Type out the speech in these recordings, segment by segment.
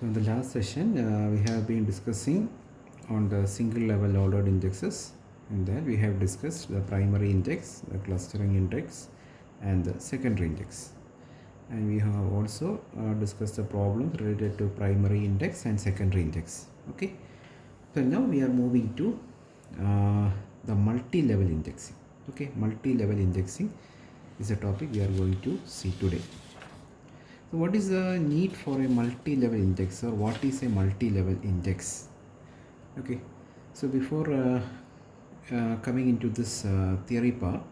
So in the last session we have been discussing on the single level ordered indexes. In that we have discussed the primary index, the clustering index and the secondary index, and we have also discussed the problems related to primary index and secondary index. Okay, so now we are moving to the multi-level indexing. Okay, multi-level indexing is a topic we are going to see today. So what is the need for a multi-level index, or what is a multi-level index? Okay, so before coming into this theory part,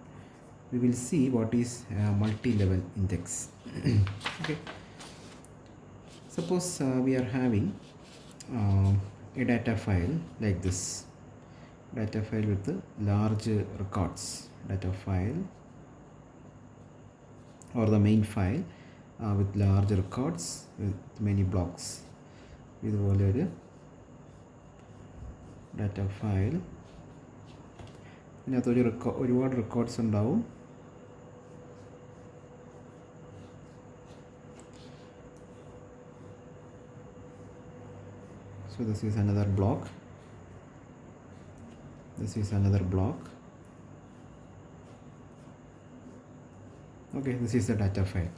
we will see what is a multi-level index. Okay, suppose we are having a data file like this, data file with large records, data file or the main file with large records with many blocks. ഇതുപോലെ ഒരു data file, ഇതിനകത്ത് ഒരുപാട് records ഉണ്ടാവും. So this is another block, this is another block. Okay, this is the data file.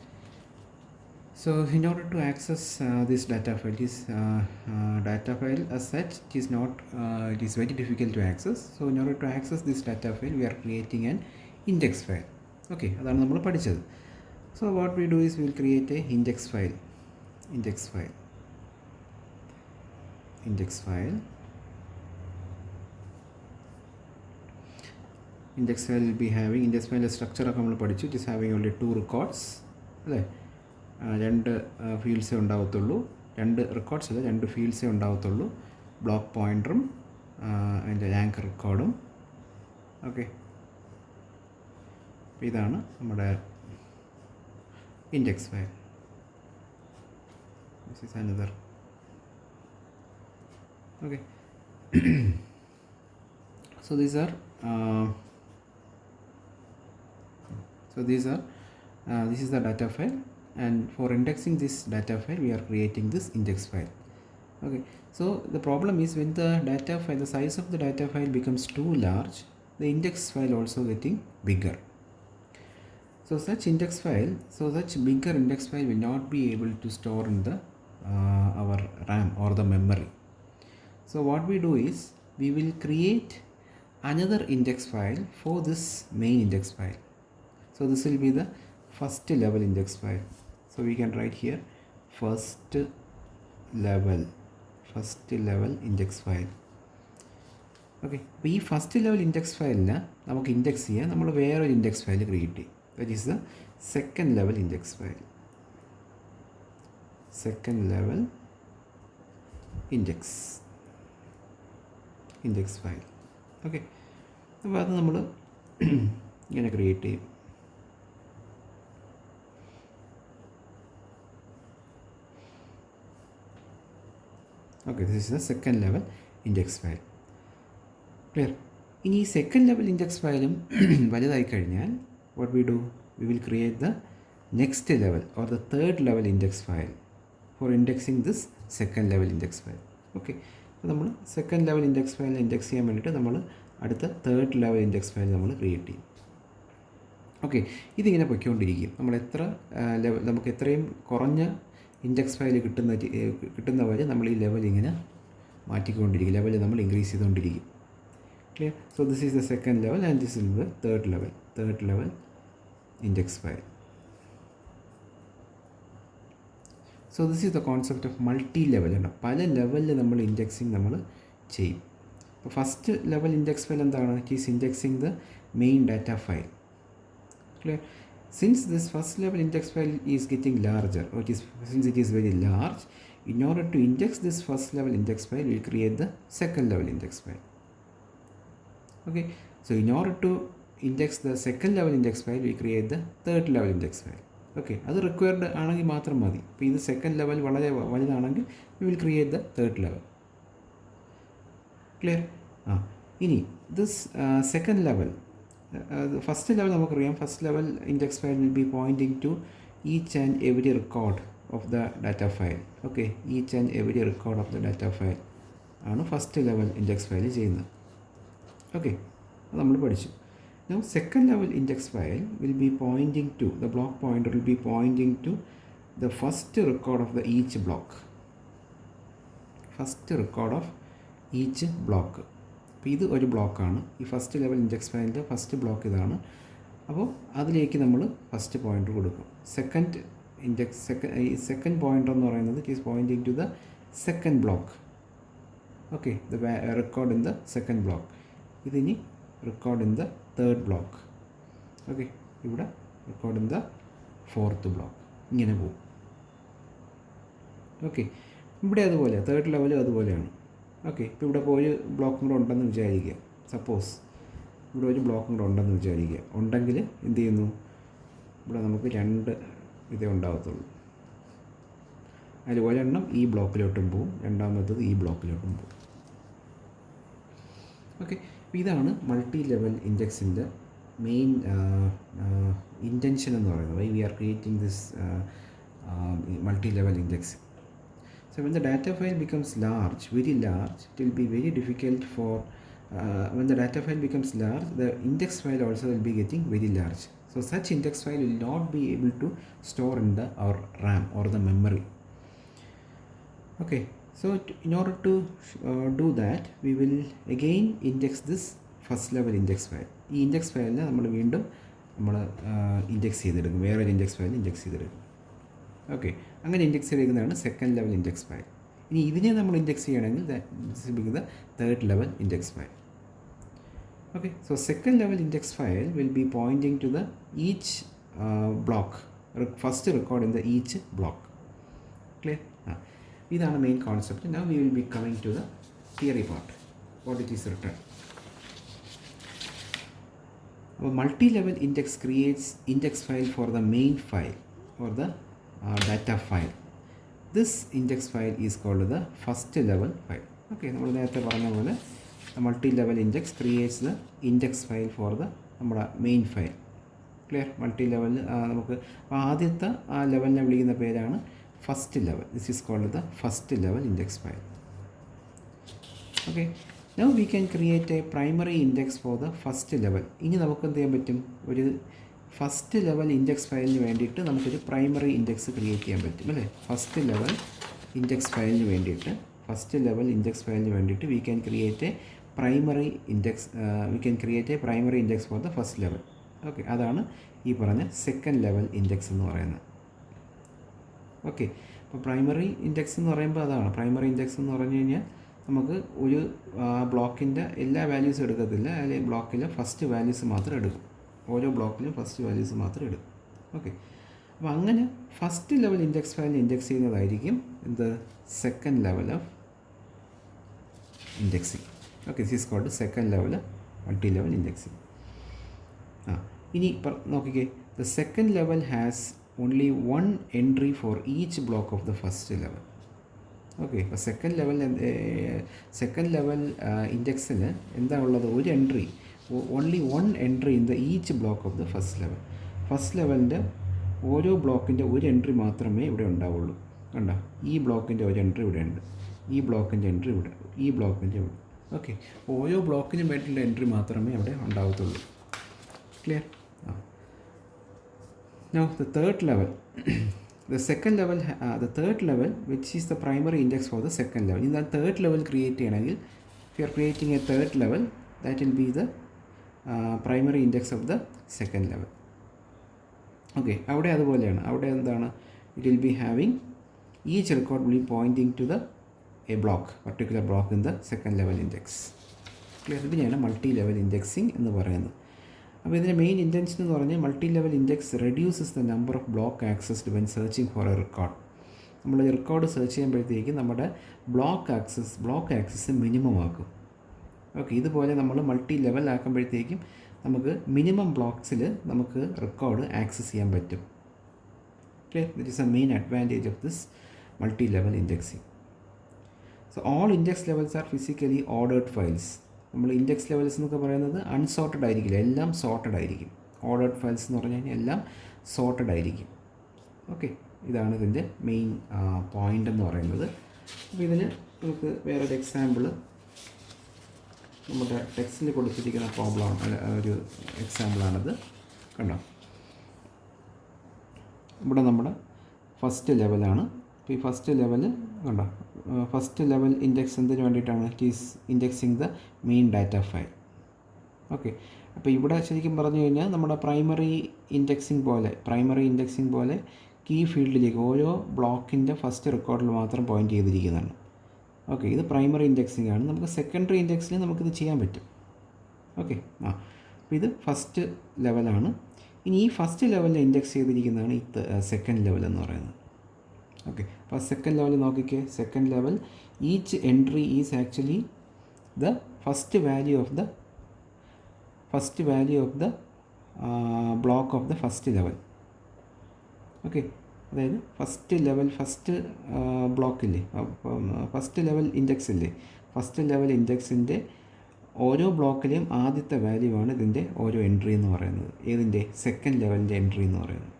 So in order to access this data file, data file as such, it is very difficult to access. So in order to access this data file, we are creating an index file. Okay, അതാണ് നമ്മൾ പഠിച്ചത്. So what we do is we will create a index file. Index file will be having index file structure ഒക്കെ നമ്മൾ പഠിച്ചു. It is having only two records, അല്ലേ? രണ്ട് ഫീൽഡ്സേ ഉണ്ടാകത്തുള്ളൂ, രണ്ട് records അല്ല, രണ്ട് ഫീൽഡ്സേ ഉണ്ടാകത്തുള്ളൂ. ബ്ലോക്ക് പോയിൻ്ററും അതിൻ്റെ ആങ്കർ റെക്കോർഡും. ഓക്കെ, ഇതാണ് നമ്മുടെ index file. This is another. Okay, so these are this is the data file, and for indexing this data file we are creating this index file. Okay, so the problem is when the data file, the size of the data file becomes too large, the index file also getting bigger. So such bigger index file will not be able to store in the our RAM or the memory. So what we do is we will create another index file for this main index file. So this will be the first level index file. So we can write here first level index file. Okay, അപ്പോൾ ഈ first level index ഫയലിന് നമുക്ക് index ചെയ്യാൻ നമ്മൾ വേറൊരു index file create ചെയ്യും. That is the second level index file. Second level index file. Okay, അപ്പോൾ അത് നമ്മൾ ഇങ്ങനെ ക്രിയേറ്റ് ചെയ്യും. Okay, this is the second level index file. Clear? ഇനി ഈ സെക്കൻഡ് ലെവൽ ഇൻഡെക്സ് ഫയലും വലുതായി കഴിഞ്ഞാൽ what we do, we will create the next level or the third level index file for indexing this second level index file. Okay, അപ്പോൾ നമ്മൾ second level index file index ചെയ്യാൻ വേണ്ടിയിട്ട് നമ്മൾ അടുത്ത third level index file നമ്മൾ create ചെയ്യും. Okay, ഇതിങ്ങനെ പൊയ്ക്കൊണ്ടിരിക്കും. നമ്മൾ നമുക്ക് എത്രയും കുറഞ്ഞ ഇൻഡെക്സ് ഫയൽ കിട്ടുന്ന വരെ നമ്മൾ ഈ ലെവൽ ഇങ്ങനെ മാറ്റിക്കൊണ്ടിരിക്കും, ലെവൽ നമ്മൾ ഇൻക്രീസ് ചെയ്തുകൊണ്ടിരിക്കും. Clear? So this is the second level and this is the third level index file. So this is the concept of multi level. ആണ്, പല ലെവലിൽ നമ്മൾ ഇൻഡെക്സിങ് നമ്മൾ ചെയ്യും. അപ്പോൾ ഫസ്റ്റ് ലെവൽ ഇൻഡെക്സ് ഫയൽ എന്താണ്? It is indexing the main data file. Clear? Since this first level index file is getting larger, or since it is very large, in order to index this first level index file, we will create the second level index file. Okay, so in order to index the second level index file, we create the third level index file. Okay, അത് required ആണെങ്കിൽ മാത്രം മതി. ഇപ്പോൾ ഇത് second level വളരെ വലുതാണെങ്കിൽ we will create the third level. Clear? ഇനി this second level, first level നമുക്കറിയാം, first level index file will be pointing to each and every record of the data file. Okay, each and every record of the data file ആണ് first level index file ചെയ്യുന്നത്. Okay, അത് നമ്മൾ പഠിച്ചു. Now second level index file will be pointing to, the block pointer will be pointing to the first record of the each block. First record of each block. അപ്പോൾ ഇത് ഒരു ബ്ലോക്കാണ്. ഈ first level index ഫയലിൻ്റെ first block ഇതാണ്. അപ്പോൾ അതിലേക്ക് നമ്മൾ ഫസ്റ്റ് പോയിൻ്റർ കൊടുക്കും. സെക്കൻഡ് ഇൻഡെക്സ് സെക്കൻഡ് പോയിൻ്റർ എന്ന് പറയുന്നത് it is pointing to the second block. Okay, the record in the second block. ഇതിനി record in the third block. Okay, ഇവിടെ record in the fourth block. ഇങ്ങനെ പോകും. Okay, ഇവിടെ അതുപോലെ third ലെവലും അതുപോലെയാണ്. ഓക്കെ, ഇപ്പോൾ ഇവിടെ ഇപ്പോൾ ഒരു ബ്ലോക്കും കൂടെ ഉണ്ടെന്ന് വിചാരിക്കുക. സപ്പോസ് ഇവിടെ ഒരു ബ്ലോക്കും കൂടെ ഉണ്ടെന്ന് വിചാരിക്കുക. ഉണ്ടെങ്കിൽ എന്ത് ചെയ്യുന്നു, ഇവിടെ നമുക്ക് രണ്ട് ഇതേ ഉണ്ടാകത്തുള്ളൂ. അതിൽ ഒരെണ്ണം ഈ ബ്ലോക്കിലോട്ടും പോവും, രണ്ടാമത്തത് ഈ ബ്ലോക്കിലോട്ടും പോവും. ഓക്കെ, ഇതാണ് മൾട്ടി ലെവൽ ഇൻഡെക്സിൻ്റെ മെയിൻ ഇൻറ്റൻഷൻ എന്ന് പറയുന്നത്. Why we are creating this multi level index. So when the data file becomes large, very large, it will be very difficult for when the data file becomes large, the index file also will be getting very large. So such index file will not be able to store in the our RAM or the memory. Okay, so in order to do that, we will again index this first level index file. ഈ index ഫയലിനെ നമ്മൾ വീണ്ടും index ചെയ്തെടുക്കും, വേറൊരു index file index ചെയ്തെടുക്കും. Okay, അങ്ങനെ index ചെയ്തിരിക്കുന്നതാണ് second level index file. ഇനി ഇതിനെ നമ്മൾ ഇൻഡെക്സ് ചെയ്യണമെങ്കിൽ this will be the third level index file. Okay, so second level index file will be pointing to the each block, first record in the each block. Clear? ഇതാണ് main concept. Now we will be coming to the theory part, what it is return. അപ്പോൾ multi level index creates index file for the main file or the data file. This index file is called the first level file. Okay, നമ്മൾ നേരത്തെ പറഞ്ഞ പോലെ multi level index creates the index file for the നമ്മുടെ main file. Clear? Multi level നമുക്ക് ആദ്യത്തെ ആ ലെവലിനെ വിളിക്കുന്ന പേരാണ് first level. This is called the first level index file. Okay, now we can create a primary index for the first level. ഇനി നമുക്ക് എന്ത് ചെയ്യാൻ പറ്റും, ഒരു ഫസ്റ്റ് ലെവൽ ഇൻഡെക്സ് ഫയലിന് വേണ്ടിയിട്ട് നമുക്കൊരു പ്രൈമറി ഇൻഡെക്സ് ക്രിയേറ്റ് ചെയ്യാൻ പറ്റും അല്ലേ? ഫസ്റ്റ് ലെവൽ ഇൻഡെക്സ് ഫയലിന് വേണ്ടിയിട്ട് V can create a primary index for the first level. Okay, അതാണ് ഈ പറഞ്ഞ സെക്കൻഡ് ലെവൽ ഇൻഡെക്സ് എന്ന് പറയുന്നത്. ഓക്കെ, അപ്പോൾ പ്രൈമറി ഇൻഡെക്സ് എന്ന് പറയുമ്പോൾ അതാണ്. പ്രൈമറി ഇൻഡെക്സ് എന്ന് പറഞ്ഞു കഴിഞ്ഞാൽ നമുക്ക് ഒരു ബ്ലോക്കിൻ്റെ എല്ലാ വാല്യൂസും എടുക്കത്തില്ല, അല്ലെങ്കിൽ ബ്ലോക്കിലെ ഫസ്റ്റ് വാല്യൂസ് മാത്രം എടുക്കും. ഓരോ ബ്ലോക്കിലും ഫസ്റ്റ് വാല്യൂസ് മാത്രം എടുക്കും. ഓക്കെ, അപ്പോൾ അങ്ങനെ first level index file index ചെയ്യുന്നതായിരിക്കും എന്ത്, second level of indexing. Okay, this is called second level multi level indexing. ഇനി നോക്കിക്കേ, the second level has only one entry for each block of the first level. Okay, അപ്പോൾ second level ഇൻഡെക്സിൽ എന്താ ഉള്ളത്, ഒരു entry, only one entry in the each block of the first level. First ലെവലിൻ്റെ ഓരോ ബ്ലോക്കിൻ്റെ ഒരു എൻട്രി മാത്രമേ ഇവിടെ ഉണ്ടാവുള്ളൂ. കണ്ടോ, ഈ ബ്ലോക്കിൻ്റെ ഒരു എൻട്രി ഇവിടെ ഉണ്ട്, ഈ ബ്ലോക്കിൻ്റെ എൻട്രി ഇവിടെ, ഈ ബ്ലോക്കിൻ്റെ ഇവിടെ. ഓക്കെ, ഓരോ ബ്ലോക്കിനും വേണ്ടിയുള്ള എൻട്രി മാത്രമേ അവിടെ ഉണ്ടാവത്തുള്ളൂ. Clear? Now the third level the third level, which is the primary index for the second level. In the third level create ചെയ്യണമെങ്കിൽ, if you are creating a third level, that will be the primary index of the second level. Okay, അവിടെ അതുപോലെയാണ്. അവിടെ എന്താണ്, it will be having each record will be pointing to a particular block in the second level index. Clear? ഇതിനെയാണ് multi level indexing എന്ന് പറയുന്നത്. അപ്പോൾ ഇതിൻ്റെ main intention എന്ന് പറഞ്ഞാൽ multi level index reduces the number of block accessed when searching for A record. നമ്മൾ record search ചെയ്യുമ്പോഴത്തേക്ക് നമ്മുടെ ബ്ലോക്ക് ആക്സസ് മിനിമം ആക്കും. ഓക്കെ, ഇതുപോലെ നമ്മൾ മൾട്ടി ലെവൽ ആക്കുമ്പോഴത്തേക്കും നമുക്ക് മിനിമം ബ്ലോക്സിൽ നമുക്ക് റെക്കോർഡ് ആക്സസ് ചെയ്യാൻ പറ്റും. Clear? That is a main advantage of this multi level indexing. So all index levels are physically ordered files. നമ്മൾ ഇൻഡെക്സ് ലെവൽസ് എന്നൊക്കെ പറയുന്നത് അൺസോർട്ടഡ് ആയിരിക്കില്ല, എല്ലാം സോർട്ടഡ് ആയിരിക്കും. ഓർഡേർഡ് ഫയൽസ് എന്ന് പറഞ്ഞു കഴിഞ്ഞാൽ എല്ലാം സോർട്ടഡ് ആയിരിക്കും. ഓക്കെ, ഇതാണ് ഇതിൻ്റെ മെയിൻ പോയിൻ്റ് എന്ന് പറയുന്നത്. അപ്പോൾ ഇതിന് നമുക്ക് വേറൊരു എക്സാമ്പിൾ നമ്മുടെ ടെക്സ്റ്റിൽ കൊടുത്തിരിക്കുന്ന പ്രോബ്ലമാണ്, ഒരു എക്സാമ്പിളാണിത്. കണ്ടോ, ഇവിടെ നമ്മുടെ ഫസ്റ്റ് ലെവലാണ്. അപ്പോൾ ഈ ഫസ്റ്റ് ലെവൽ കണ്ടോ, ഫസ്റ്റ് ലെവൽ ഇൻഡെക്സ് എന്തിനു വേണ്ടിയിട്ടാണ്? It is indexing the main data file. Okay, അപ്പോൾ ഇവിടെ ശരിക്കും പറഞ്ഞു കഴിഞ്ഞാൽ നമ്മുടെ പ്രൈമറി ഇൻഡെക്സിങ് പോലെ കീ ഫീൽഡിലേക്ക് ഓരോ ബ്ലോക്കിൻ്റെ ഫസ്റ്റ് റെക്കോർഡിൽ മാത്രം പോയിൻ്റ് ചെയ്തിരിക്കുന്നതാണ്. ഓക്കെ, ഇത് പ്രൈമറി ഇൻഡെക്സിങ് ആണ്. നമുക്ക് സെക്കൻഡറി ഇൻഡെക്സിൽ നമുക്കിത് ചെയ്യാൻ പറ്റും. ഓക്കെ, അപ്പോൾ ഇത് ഫസ്റ്റ് ലെവലാണ്. ഇനി ഈ ഫസ്റ്റ് ലെവലിൽ ഇൻഡെക്സ് ചെയ്തിരിക്കുന്നതാണ് ഈ സെക്കൻഡ് ലെവൽ എന്ന് പറയുന്നത്. ഓക്കെ, അപ്പോൾ സെക്കൻഡ് ലെവൽ നോക്കിക്കേ. Second level each entry is actually the first value of the block of the first level. Okay, അതായത് ഫസ്റ്റ് ബ്ലോക്കില്ലേ, ഫസ്റ്റ് ലെവൽ ഇൻഡെക്സ് ഇല്ലേ, ഫസ്റ്റ് ലെവൽ ഇൻഡെക്സിൻ്റെ ഓരോ ബ്ലോക്കിലെയും ആദ്യത്തെ വാല്യൂ ആണ് ഇതിൻ്റെ ഓരോ എൻട്രി എന്ന് പറയുന്നത്. ഏതിൻ്റെ? സെക്കൻഡ് ലെവലിൻ്റെ എൻട്രി എന്ന് പറയുന്നത്.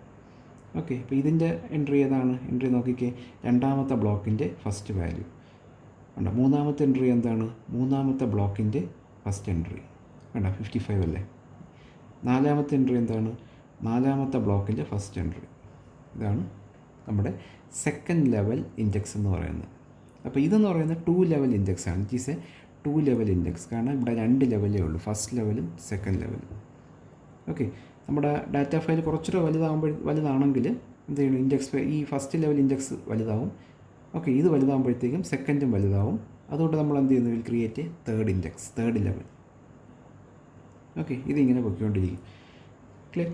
ഓക്കെ, അപ്പോൾ ഇതിൻ്റെ എൻട്രി ഏതാണ്? എൻട്രി നോക്കിക്കേ, രണ്ടാമത്തെ ബ്ലോക്കിൻ്റെ ഫസ്റ്റ് വാല്യൂ കണ്ടോ. മൂന്നാമത്തെ എൻട്രി എന്താണ്? മൂന്നാമത്തെ ബ്ലോക്കിൻ്റെ ഫസ്റ്റ് എൻട്രി കണ്ടോ, 55 അല്ലേ. നാലാമത്തെ എൻട്രി എന്താണ്? നാലാമത്തെ ബ്ലോക്കിൻ്റെ ഫസ്റ്റ് എൻട്രി. ഇതാണ് നമ്മുടെ സെക്കൻഡ് ലെവൽ ഇൻഡെക്സ് എന്ന് പറയുന്നത്. അപ്പോൾ ഇതെന്ന് പറയുന്നത് 2 ലെവൽ ഇൻഡെക്സ് ആണ്. It is A 2 level index. കാരണം ഇവിടെ 2 ലെവലേ ഉള്ളൂ, ഫസ്റ്റ് ലെവലും സെക്കൻഡ് ലെവലും. ഓക്കെ, നമ്മുടെ ഡാറ്റ ഫയൽ കുറച്ചുകൂടെ വലുതാണെങ്കിൽ എന്ത് ചെയ്യണം? ഈ ഫസ്റ്റ് ലെവൽ ഇൻഡെക്സ് വലുതാവും. ഓക്കെ, ഇത് വലുതാകുമ്പോഴത്തേക്കും സെക്കൻഡും വലുതാവും. അതുകൊണ്ട് നമ്മൾ എന്ത് ചെയ്യുന്നു? Will create a third level. Okay, ഇതിങ്ങനെ പൊയ്ക്കൊണ്ടിരിക്കും. Clear?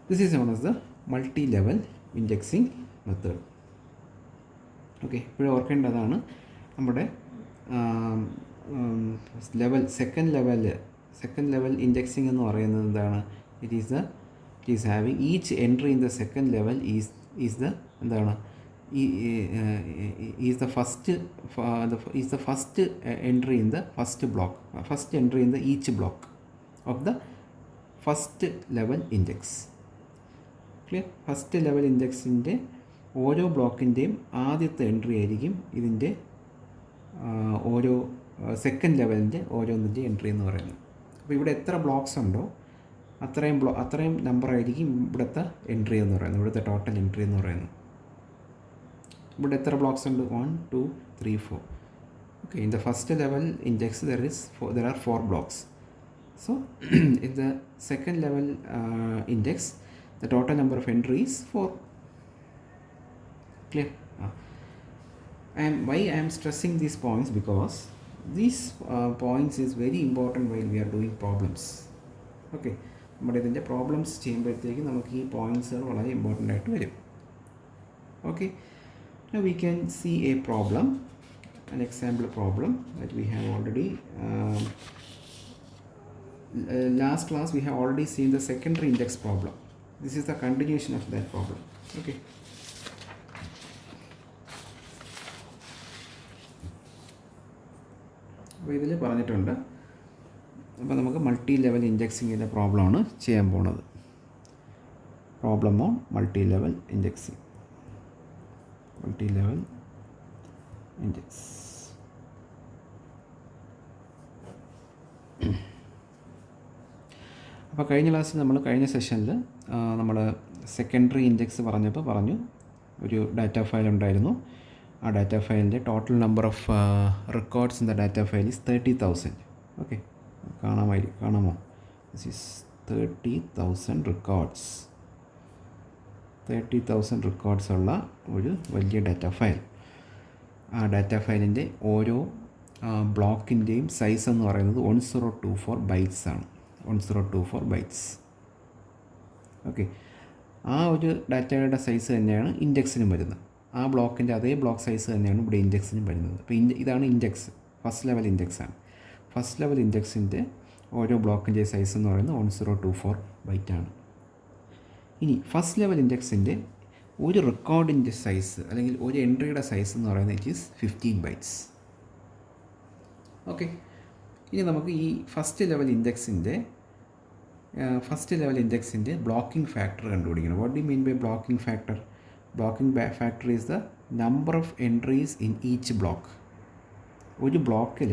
This is known as the multi level indexing method. Okay, ഇപ്പോഴും ഓർക്കേണ്ടതാണ് നമ്മുടെ സെക്കൻഡ് ലെവൽ ഇൻഡെക്സിങ് എന്ന് പറയുന്നത് എന്താണ്? It is having each entry in the second level is the എന്താണ്? Is the first entry in the first entry in the each block of the first level index. Clear? First level ഇൻഡെക്സിൻ്റെ ഓരോ ബ്ലോക്കിൻ്റെയും ആദ്യത്തെ entry ആയിരിക്കും ഇതിൻ്റെ ഓരോ second ലെവലിൻ്റെ ഓരോന്നിൻ്റെ entry എന്ന് പറയുന്നത്. അപ്പോൾ ഇവിടെ എത്ര ബ്ലോക്സ് ഉണ്ടോ അത്രയും നമ്പർ ആയിരിക്കും ഇവിടുത്തെ എൻട്രി എന്ന് പറയുന്നത്, ഇവിടുത്തെ ടോട്ടൽ എൻട്രി എന്ന് പറയുന്നത്. ഇവിടെ എത്ര ബ്ലോക്സ് ഉണ്ട്? 1 2 3 4. Okay, in the first level index there are 4 blocks. So in the second level index the total number of entries is 4. Clear? Why I am stressing these points? Because these points is very important while we are doing problems. Okay, നമ്മുടെ ഇതിൻ്റെ problems ചെയ്യുമ്പോഴത്തേക്കും നമുക്ക് ഈ പോയിൻറ്റ്സുകൾ വളരെ important ആയിട്ട് വരും. Okay, now we can see a problem, an example problem that we have already last class we have already seen the secondary index problem. This is the continuation of that problem. Okay, അപ്പോൾ ഇതിൽ പറഞ്ഞിട്ടുണ്ട്. അപ്പോൾ നമുക്ക് multi level ഇൻഡെക്സിങ്ങിൻ്റെ പ്രോബ്ലമാണ് ചെയ്യാൻ പോണത്. Problem on multi level indexing. Multilevel index. അപ്പോൾ കഴിഞ്ഞ സെഷനിൽ നമ്മൾ സെക്കൻഡറി ഇൻഡെക്സ് പറഞ്ഞു ഒരു ഡാറ്റ ഫയൽ ഉണ്ടായിരുന്നു. ആ ഡാറ്റ ഫയലിൻ്റെ total number of records in the data file is 30,000. Okay, കാണാമോ? This is 30,000 records. 30,000 റെക്കോർഡ്സ് ഉള്ള ഒരു വലിയ ഡാറ്റ ഫയൽ. ആ ഡാറ്റ ഫയലിൻ്റെ ഓരോ ബ്ലോക്കിൻ്റെയും സൈസ് എന്ന് പറയുന്നത് 1024 ബൈറ്റ്സ് ആണ്. 1024 ബൈറ്റ്സ്. ഓക്കെ, ആ ഒരു ഡാറ്റയുടെ സൈസ് തന്നെയാണ് ഇൻഡെക്സിനും വരുന്നത്. ആ ബ്ലോക്കിൻ്റെ അതേ ബ്ലോക്ക് സൈസ് തന്നെയാണ് ഇവിടെ ഇൻഡെക്സിനും വരുന്നത്. അപ്പോൾ ഇതാണ് ഇൻഡെക്സ്, ഫസ്റ്റ് ലെവൽ ഇൻഡെക്സാണ്. ഫസ്റ്റ് ലെവൽ ഇൻഡെക്സിൻ്റെ ഓരോ ബ്ലോക്കിൻ്റെ സൈസ് എന്ന് പറയുന്നത് 1024 ബൈറ്റാണ്. ഇനി ഫസ്റ്റ് ലെവൽ ഇൻഡെക്സിൻ്റെ ഒരു റെക്കോർഡിൻ്റെ സൈസ് അല്ലെങ്കിൽ ഒരു എൻട്രിയുടെ സൈസ് എന്ന് പറയുന്നത് ഇറ്റ് ഈസ് 15 ബൈറ്റ്സ്. ഓക്കെ, ഇനി നമുക്ക് ഈ ഫസ്റ്റ് ലെവൽ ഇൻഡെക്സിൻ്റെ ബ്ലോക്കിംഗ് ഫാക്ടർ കണ്ടുപിടിക്കണം. What do you mean by blocking factor? Blocking factor is the number of entries in each block. ഒരു ബ്ലോക്കിൽ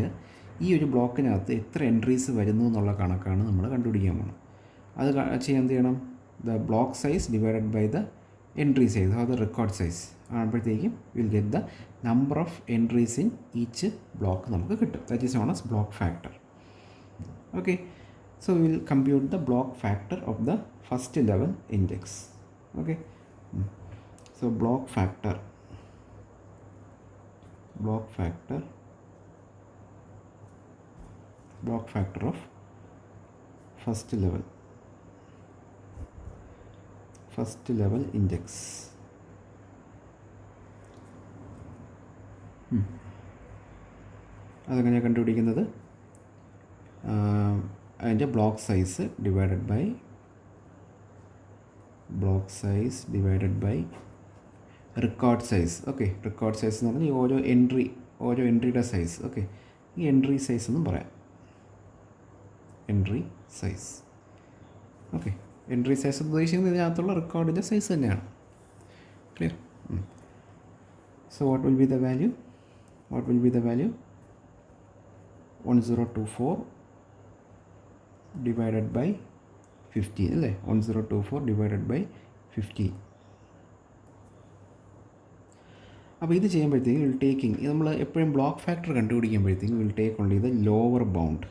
ഈ ഒരു ബ്ലോക്കിനകത്ത് എത്ര എൻട്രീസ് വരുന്നു എന്നുള്ള കണക്കാണ് നമ്മൾ കണ്ടുപിടിക്കാൻ പോകുന്നത്. അത് ചെയ്യാൻ എന്ത് ചെയ്യണം? The block size divided by the entry size or the record size ആകുമ്പോഴത്തേക്കും will get the number of entries in each block നമുക്ക് കിട്ടും. That is known as block factor. Okay, so we will compute the block factor of the first level index. Okay, so block factor of first level index. അതെങ്ങനെയാണ് കണ്ടുപിടിക്കുന്നത്? അതിൻ്റെ block size divided by record size. Okay, record size എന്ന് പറഞ്ഞാൽ ഈ ഓരോ എൻട്രിയുടെ size. Okay, ഈ entry size എന്നും പറയാം. Entry size. Okay, entry size ഉദ്ദേശിക്കുന്നത് ഇതിനകത്തുള്ള റെക്കോർഡിൻ്റെ സൈസ് തന്നെയാണ്. Clear? So what will be the value? 1024 divided by 15 അല്ലേ? 1024 ഡിവൈഡഡ് ബൈ 15. അപ്പോൾ ഇത് ചെയ്യുമ്പോഴത്തേക്കും വിൽ ടേക്കിംഗ്, നമ്മൾ എപ്പോഴും ബ്ലോക്ക് ഫാക്ടർ കണ്ടുപിടിക്കുമ്പോഴത്തേക്കും will take only the lower bound.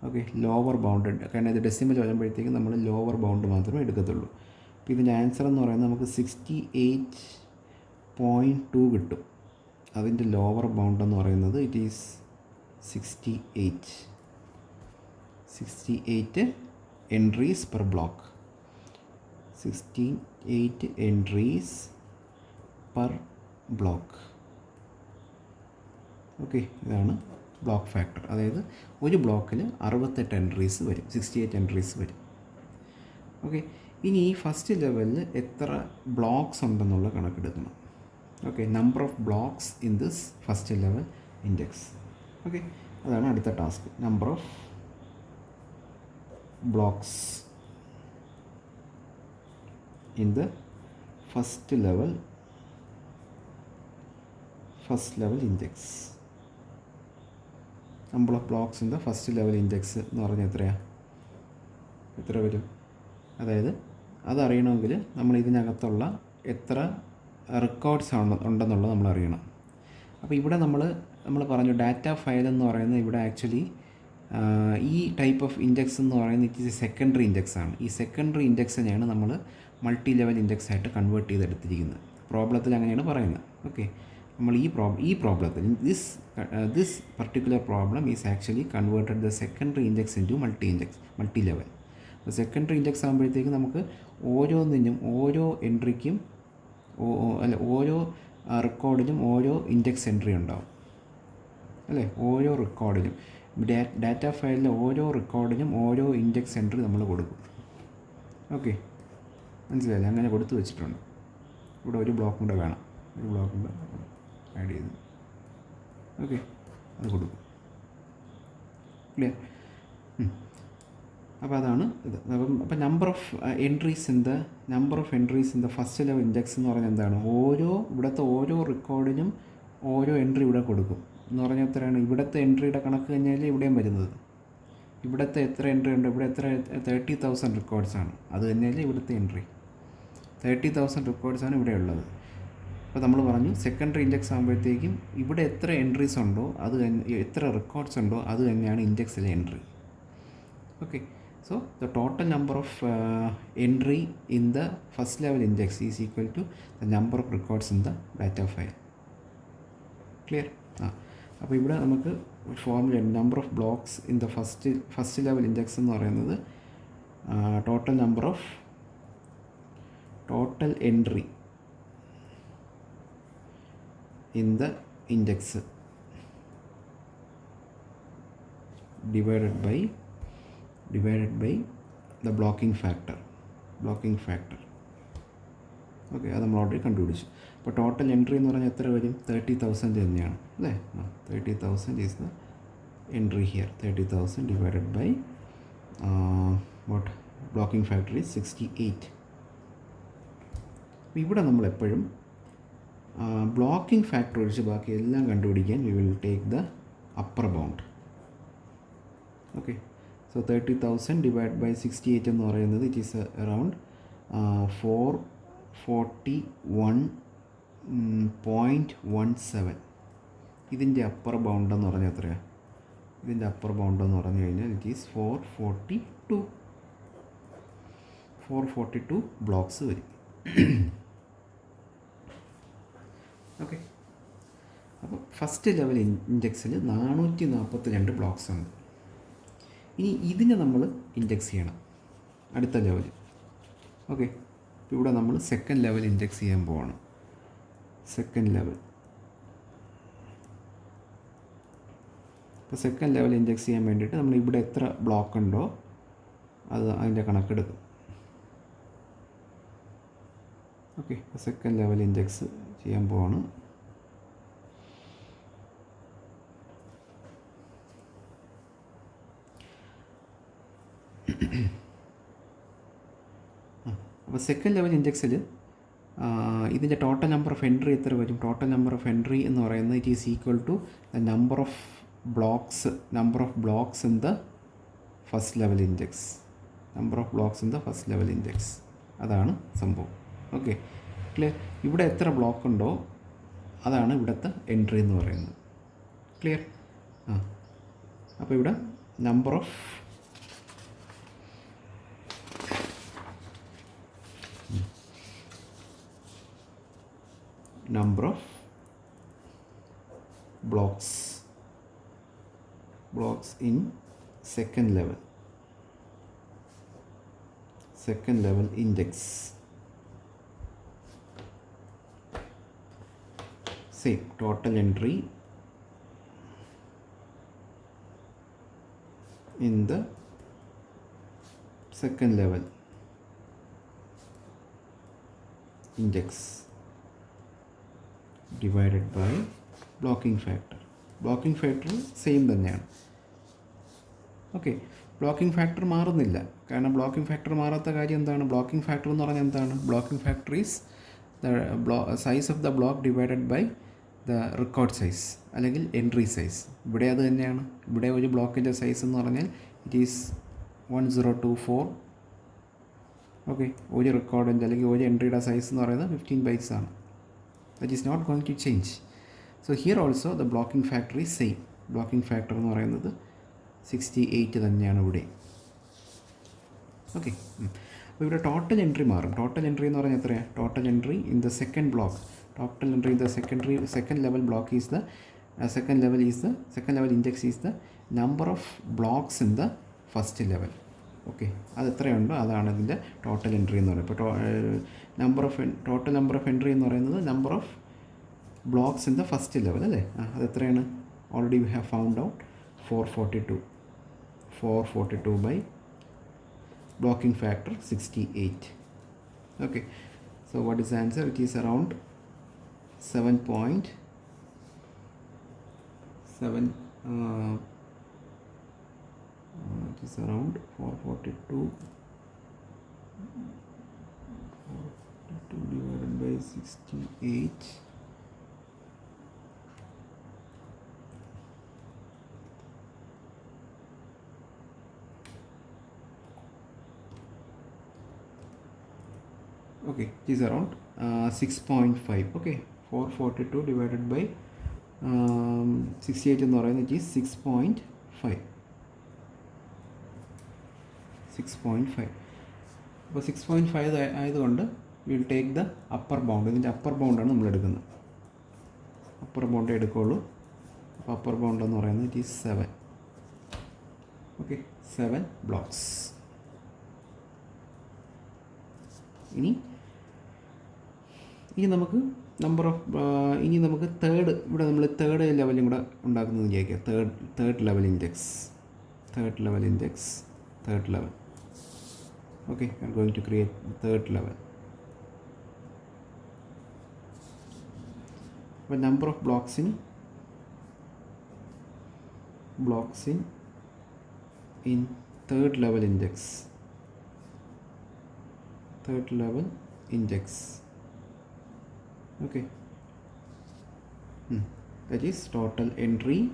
Okay, lower bounded, കാരണം ഇത് ഡെസിമൽ വരുമ്പോഴത്തേക്കും നമ്മൾ ലോവർ ബൗണ്ട് മാത്രമേ എടുക്കത്തുള്ളൂ. അപ്പോൾ ഇതിൻ്റെ ആൻസർ എന്ന് പറയുന്നത് നമുക്ക് 68.2 കിട്ടും. അതിൻ്റെ ലോവർ ബൗണ്ട് എന്ന് പറയുന്നത് it is 68 entries per block. 68 entries per block. Okay, ഇതാണ് ബ്ലോക്ക് ഫാക്ടർ. അതായത് ഒരു ബ്ലോക്കിൽ 68 എൻട്രീസ് വരും, 68 എൻട്രീസ് വരും. ഓക്കെ, ഇനി ഈ ഫസ്റ്റ് ലെവലിൽ എത്ര ബ്ലോക്സ് ഉണ്ടെന്നുള്ള കണക്കെടുക്കണം. Okay, number of blocks in this first level index. Okay, അതാണ് അടുത്ത task. Number of blocks in the first level index. Number of blocks in the first level index എന്ന് പറഞ്ഞാൽ എത്ര വരും? അതായത് അതറിയണമെങ്കിൽ നമ്മൾ ഇതിനകത്തുള്ള എത്ര റെക്കോർഡ്സ് ഉണ്ടെന്നുള്ളത് നമ്മൾ അറിയണം. അപ്പോൾ ഇവിടെ നമ്മൾ പറഞ്ഞു ഡാറ്റ ഫയൽ എന്ന് പറയുന്നത് ഇവിടെ ആക്ച്വലി ഈ ടൈപ്പ് ഓഫ് ഇൻഡെക്സ് എന്ന് പറയുന്നത് it is a secondary index ആണ്. ഈ സെക്കൻഡറി ഇൻഡെക്സിനെയാണ് നമ്മൾ മൾട്ടി ലെവൽ ഇൻഡെക്സ് ആയിട്ട് കൺവേർട്ട് ചെയ്തെടുത്തിരിക്കുന്നത്. പ്രോബ്ലത്തിൽ അങ്ങനെയാണ് പറയുന്നത്. ഓക്കെ, നമ്മൾ ഈ പ്രോബ്ലത്തിൽ this particular problem is actually converted the secondary index into multi level. അപ്പോൾ സെക്കൻഡറി ഇൻഡെക്സ് ആകുമ്പോഴത്തേക്കും നമുക്ക് ഓരോന്നിനും ഓരോ എൻട്രിക്കും ഓരോ റെക്കോർഡിനും ഓരോ ഇൻഡെക്സ് എൻട്രി ഉണ്ടാവും അല്ലേ? ഓരോ റെക്കോർഡിനും ഡാറ്റ ഫയലിലെ ഓരോ റെക്കോർഡിനും ഓരോ ഇൻഡെക്സ് എൻട്രി നമ്മൾ കൊടുക്കും. ഓക്കെ, മനസ്സിലായില്ലേ? അങ്ങനെ കൊടുത്തു വെച്ചിട്ടുണ്ട്. ഇവിടെ ഒരു ബ്ലോക്കും കൂടെ വേണം, ഒരു ബ്ലോക്കും കൂടെ ആഡ് ചെയ്ത്. ഓക്കെ, അത് കൊടുക്കും. ക്ലിയർ? അപ്പോൾ അതാണ് ഇത്. അപ്പം number of entries in the first level index എന്ന് പറഞ്ഞാൽ എന്താണ്? ഇവിടുത്തെ ഓരോ റെക്കോർഡിനും ഓരോ എൻട്രി ഇവിടെ കൊടുക്കും എന്ന് പറഞ്ഞാൽ എത്രയാണ്? ഇവിടുത്തെ എൻട്രിയുടെ കണക്ക് കഴിഞ്ഞാൽ ഇവിടെയും വരുന്നത്. ഇവിടുത്തെ എത്ര എൻട്രി ഉണ്ട്? ഇവിടെ എത്ര 30,000 റെക്കോർഡ്സാണ്. അത് തന്നെയല്ലേ ഇവിടുത്തെ എൻട്രി. 30,000 റെക്കോർഡ്സാണ് ഇവിടെ ഉള്ളത്. അപ്പോൾ നമ്മൾ പറഞ്ഞു സെക്കൻഡറി ഇൻഡെക്സ് ആകുമ്പോഴത്തേക്കും ഇവിടെ എത്ര എൻട്രീസ് ഉണ്ടോ എത്ര റെക്കോർഡ്സ് ഉണ്ടോ അത് തന്നെയാണ് ഇൻഡെക്സിലെ എൻട്രി. Okay, so the total number of entry in the first level index is equal to the number of records in the data file. Clear? അപ്പോൾ ഇവിടെ നമുക്ക് formula number of blocks in the first level index എന്ന് പറയുന്നത് total entry in the index divided by the blocking factor. Okay, അത് നമ്മൾ already കണ്ടുപിടിച്ചു. അപ്പോൾ total entry എന്ന് പറഞ്ഞാൽ എത്ര വരും? 30,000 തന്നെയാണ് അല്ലേ? 30,000 is the entry here. 30,000 divided by blocking factor is 68. അപ്പോൾ ഇവിടെ നമ്മളെപ്പോഴും ബ്ലോക്കിംഗ് ഫാക്ടർ ഒഴിച്ച് ബാക്കി എല്ലാം കണ്ടുപിടിക്കാൻ we will take the upper bound. Okay, so 30,000 divide by 68 എന്ന് പറയുന്നത് ഇറ്റ് ഈസ് അറൗണ്ട് 441.17. ഇതിൻ്റെ അപ്പർ ബൗണ്ട് എന്ന് പറഞ്ഞാൽ എത്രയാണ്? ഇതിൻ്റെ അപ്പർ ബൗണ്ട് എന്ന് പറഞ്ഞു കഴിഞ്ഞാൽ ഇറ്റ് ഈസ് 442 ബ്ലോക്സ് വരും. ഓക്കെ, അപ്പോൾ ഫസ്റ്റ് ലെവൽ ഇൻഡെക്സിൽ 442 ബ്ലോക്സ് ഉണ്ട്. ഇനി ഇതിനെ നമ്മൾ ഇൻഡെക്സ് ചെയ്യണം അടുത്ത ലെവൽ. ഓക്കെ, ഇവിടെ നമ്മൾ സെക്കൻഡ് ലെവൽ ഇൻഡെക്സ് ചെയ്യാൻ പോവാണ്. സെക്കൻഡ് ലെവൽ, ഇപ്പോൾ സെക്കൻഡ് ലെവൽ ഇൻഡെക്സ് ചെയ്യാൻ വേണ്ടിയിട്ട് നമ്മൾ ഇവിടെ എത്ര ബ്ലോക്ക് ഉണ്ടോ അതിൻ്റെ കണക്കെടുക്കും. ഓക്കെ, ഇപ്പോൾ സെക്കൻഡ് ലെവൽ ഇൻഡെക്സ് ചെയ്യാൻ പോവാണ്. അപ്പോൾ സെക്കൻഡ് ലെവൽ ഇൻഡെക്സിൽ ഇതിൻ്റെ ടോട്ടൽ നമ്പർ ഓഫ് എൻട്രി എത്ര വരും? ടോട്ടൽ നമ്പർ ഓഫ് എൻട്രി എന്ന് പറയുന്നത് it is equal to the number of blocks in the first level index. Number of blocks in the first level index, അതാണ് സംഭവം. Okay, clear? ഇവിടെ എത്ര block ഉണ്ടോ അതാണ് ഇവിടുത്തെ എൻട്രി എന്ന് പറയുന്നത്. ക്ലിയർ? അപ്പോൾ ഇവിടെ number of blocks in second level index. Same total entry in the second level index divided by blocking factor. Blocking factor same തന്നെയാണ്. ഓക്കെ, ബ്ലോക്കിംഗ് ഫാക്ടർ മാറുന്നില്ല. കാരണം ബ്ലോക്കിംഗ് ഫാക്ടർ മാറാത്ത കാര്യം എന്താണ്? ബ്ലോക്കിംഗ് ഫാക്ടർ എന്ന് പറഞ്ഞാൽ എന്താണ്? Blocking factor is the size of the block divided by the record size അല്ലെങ്കിൽ എൻട്രി സൈസ്. ഇവിടെ അത് തന്നെയാണ്. ഇവിടെ ഒരു ബ്ലോക്കിൻ്റെ സൈസ് എന്ന് പറഞ്ഞാൽ ഇറ്റ് ഈസ് 1024. ഓക്കെ, ഒരു റെക്കോർഡിൻ്റെ അല്ലെങ്കിൽ ഒരു എൻട്രിയുടെ സൈസ് എന്ന് പറയുന്നത് 15 bytes ആണ്. That is not going to change. So here also the blocking factor is same. Blocking factor എന്ന് പറയുന്നത് 68 തന്നെയാണ് ഇവിടെ. ഓക്കെ, അപ്പോൾ ഇവിടെ ടോട്ടൽ എൻട്രി മാറും. ടോട്ടൽ എൻട്രി എന്ന് പറഞ്ഞാൽ എത്രയാണ്? Total entry in the second block. Total entry in the second level block is the second level index is the number of blocks in the first level. Okay, അത് എത്രയുണ്ടോ അതാണ് ഇതിൻ്റെ total entry എന്ന് പറയുന്നത്. ഇപ്പോൾ total number of entry എന്ന് പറയുന്നത് number of blocks in the first level അല്ലേ? അത് എത്രയാണ്? Already we have found out 442 by blocking factor 68. Okay, so what is answer? It is around 7.7 it is around 442 divided by 68. Okay, it is around 6.5. Okay, 442 divided by 68 എന്ന് പറയുന്നത് it is 6.5. 6.5. അപ്പോൾ 6.5 ആയതുകൊണ്ട് will take the upper bound. ഇതിൻ്റെ upper ബൗണ്ടാണ് നമ്മൾ എടുക്കുന്നത്. Upper bound എടുക്കുകയുള്ളൂ. അപ്പോൾ അപ്പർ ബൗണ്ട് എന്ന് പറയുന്നത് ഇറ്റ് ഈസ് 7. Okay, 7 blocks. ഇനി നമുക്ക് നമ്പർ ഓഫ് ഇനി നമുക്ക് ഇവിടെ നമ്മൾ തേർഡ് ലെവലും കൂടെ ഉണ്ടാക്കുന്നത് വിചാരിക്കുക. Third level index. Okay, we are going to create the third level. The number of blocks in third level index. Okay, that is total entry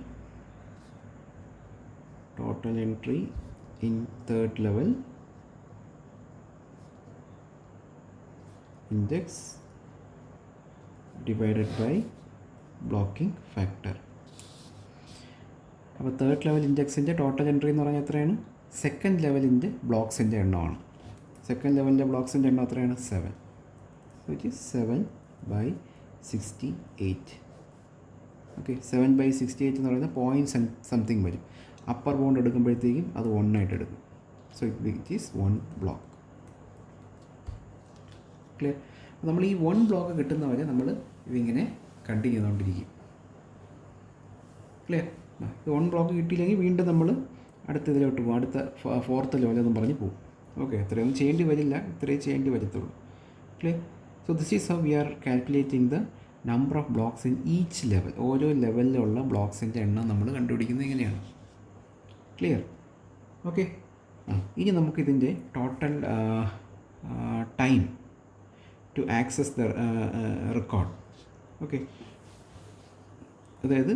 in third level index divided by blocking factor. അപ്പോൾ third level ഇൻഡെക്സിൻ്റെ total entry എന്ന് പറഞ്ഞാൽ എത്രയാണ്? Second ലെവലിൻ്റെ ബ്ലോക്സിൻ്റെ എണ്ണമാണ്. Second ലെവലിൻ്റെ ബ്ലോക്സിൻ്റെ എണ്ണം എത്രയാണ്? 7. Which is 7/68. Okay, 7/68 എന്ന് പറയുന്നത് point something വരും. അപ്പർ ബൗണ്ട് എടുക്കുമ്പോഴത്തേക്കും അത് 1 ആയിട്ട് എടുക്കും. So it is 1 block. Clear? അപ്പോൾ നമ്മൾ ഈ 1 ബ്ലോക്ക് കിട്ടുന്ന വരെ നമ്മൾ ഇതിങ്ങനെ കണ്ടിന്യൂ ചെയ്തുകൊണ്ടിരിക്കും. ക്ലിയർ? 1 ബ്ലോക്ക് കിട്ടിയില്ലെങ്കിൽ വീണ്ടും നമ്മൾ അടുത്ത ഇതിലോട്ട് പോകും, അടുത്ത ഫോർത്ത് ലെവലെന്നും പറഞ്ഞ് പോകും. ഓക്കെ, അത്രയൊന്നും ചെയ്യേണ്ടി വരില്ല, ഇത്രയേ ചെയ്യേണ്ടി വരത്തുള്ളൂ. Clear? So this is how we are calculating the number of blocks in each level. ഓരോ ലെവലിലുള്ള ബ്ലോക്സിൻ്റെ എണ്ണം നമ്മൾ കണ്ടുപിടിക്കുന്നത് എങ്ങനെയാണ്. ക്ലിയർ? ഓക്കെ, ഇനി നമുക്കിതിൻ്റെ total time to access the record. Okay, അതായത്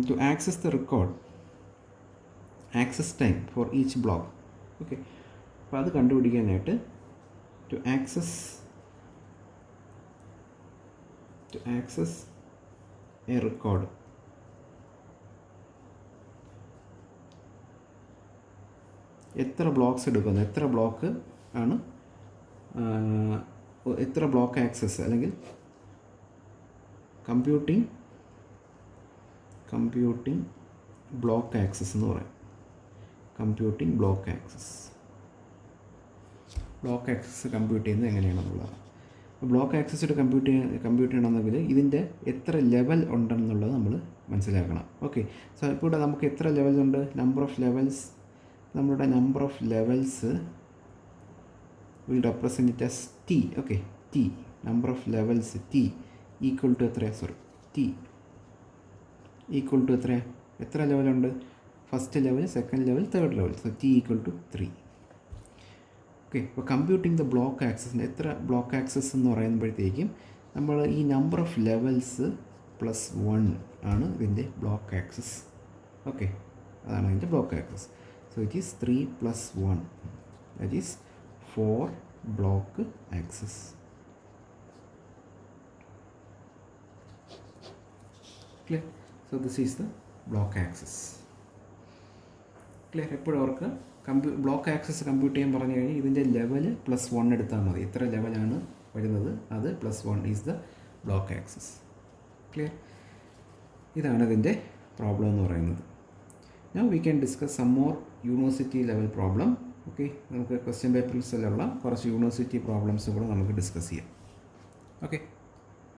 to access the record, access time for each block. Okay, അപ്പോൾ അത് കണ്ടുപിടിക്കാനായിട്ട് to access a record, എത്ര ബ്ലോക്സ് എടുക്കുന്നു, എത്ര ബ്ലോക്ക് ആണ്, എത്ര ബ്ലോക്ക് ആക്സസ് അല്ലെങ്കിൽ കമ്പ്യൂട്ടിംഗ് ബ്ലോക്ക് ആക്സസ് എന്ന് പറയും. കമ്പ്യൂട്ടിംഗ് ബ്ലോക്ക് ആക്സസ് കമ്പ്യൂട്ട് ചെയ്യുന്നത് എങ്ങനെയാണെന്നുള്ളതാണ്. ബ്ലോക്ക് ആക്സസ് കമ്പ്യൂട്ട് ചെയ്യണമെന്നെങ്കിൽ ഇതിൻ്റെ എത്ര ലെവൽ ഉണ്ടെന്നുള്ളത് നമ്മൾ മനസ്സിലാക്കണം. ഓക്കെ, സോ ഇപ്പോൾ ഇവിടെ നമുക്ക് എത്ര ലെവൽ ഉണ്ട്? Number of levels will represent it as T. Okay, T, number of levels T equal to equal to എത്ര ലെവലുണ്ട്? First level, second level, third level. So T equal to 3. Okay, ഇപ്പോൾ computing the block ആക്സസിൻ്റെ എത്ര block access എന്ന് പറയുമ്പോഴത്തേക്കും നമ്മൾ ഈ number of levels plus 1 ആണ് ഇതിൻ്റെ ബ്ലോക്ക് ആക്സസ്. ഓക്കെ, അതാണ് അതിൻ്റെ block access. So it is 3 + 1, that is 4 block access. Clear? So this is the block axis. Clear? എപ്പോഴും അവർക്ക് ബ്ലോക്ക് ആക്സസ് കമ്പ്യൂട്ട് ചെയ്യാൻ പറഞ്ഞു കഴിഞ്ഞാൽ ഇതിൻ്റെ ലെവൽ +1 എടുത്താൽ മതി. എത്ര ലെവലാണ് വരുന്നത് അത് +1 is the block access. Clear? ഇതാണ് ഇതിൻ്റെ പ്രോബ്ലം എന്ന് പറയുന്നത്. Now we can discuss some more university level problem. Okay, നമുക്ക് ക്വസ്റ്റ്യൻ പേപ്പേഴ്സിലുള്ള കുറച്ച് യൂണിവേഴ്സിറ്റി പ്രോബ്ലംസ് കൂടെ നമുക്ക് ഡിസ്കസ് ചെയ്യാം. ഓക്കെ.